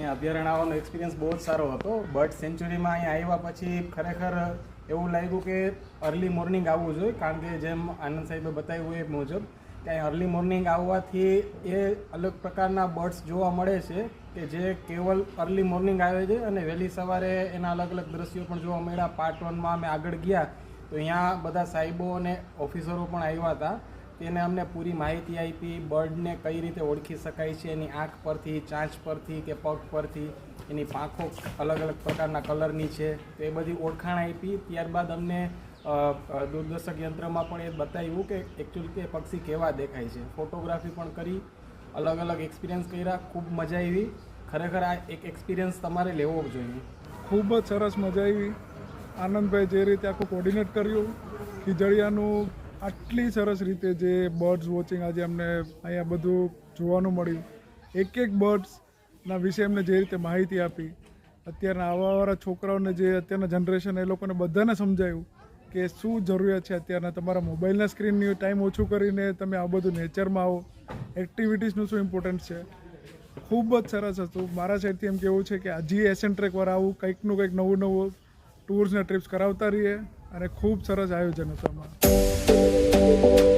અભયારણ્ય આવવાનો એક્સપિરિયન્સ બહુ જ સારો હતો. બર્ડ સેન્ચ્યુરીમાં અહીંયા આવ્યા પછી ખરેખર એવું લાગ્યું કે અર્લી મોર્નિંગ આવવું જોઈએ, કારણ કે જેમ આનંદ સાહેબે બતાવ્યું એ મુજબ કે અહીં અર્લી મોર્નિંગ આવવાથી એ અલગ પ્રકારના બર્ડ્સ જોવા મળે છે કે જે કેવલ અર્લી મોર્નિંગ આવે છે અને વહેલી સવારે એના અલગ અલગ દ્રશ્યો પણ જોવા મળ્યા. પાર્ટ 1માં અમે આગળ ગયા તો અહીંયા બધા સાહેબો અને ઓફિસરો પણ આવ્યા હતા. તેને અમને પૂરી માહિતી આપી, બર્ડને કઈ રીતે ઓળખી શકાય છે, એની આંખ પરથી, ચાંચ પરથી કે પગ પરથી, એની પાંખો અલગ અલગ પ્રકારના કલરની છે, તો એ બધી ઓળખાણ આપી. ત્યારબાદ અમને દૂરદર્શક યંત્રમાં પણ એ બતાવ્યું કે એકચ્યુઅલી કે પક્ષી કેવા દેખાય છે. ફોટોગ્રાફી પણ કરી, અલગ અલગ એક્સપિરિયન્સ કર્યા, ખૂબ મજા આવી. ખરેખર આ એક એક્સપિરિયન્સ તમારે લેવો જોઈએ. ખૂબ જ સરસ મજા આવી. આનંદભાઈ જે રીતે આખું કોર્ડિનેટ કર્યું, ખીજડીયાનું આટલી સરસ રીતે જે બર્ડ્સ વોચિંગ આજે અમને અહીંયા બધું જોવાનું મળ્યું, એક એક બર્ડ્સના વિશે એમને જે રીતે માહિતી આપી, અત્યારના આવાવાળા છોકરાઓને જે અત્યારના જનરેશન એ લોકોને બધાને સમજાયું કે શું જરૂરિયાત છે અત્યારના તમારા મોબાઈલના સ્ક્રીનની ટાઈમ ઓછું કરીને તમે આ બધું નેચરમાં આવો, એક્ટિવિટીઝનું શું ઇમ્પોર્ટન્સ છે. ખૂબ જ સરસ હતું. મારા સાઈડથી એમ કહેવું છે કે હજી એસેન્ટ્રેકવાળા આવું કંઈકનું કંઈક નવું નવું ટૂર્સ ને ટ્રીપ્સ કરાવતા રહીએ અને ખૂબ સરસ આયોજન હતું અમારું.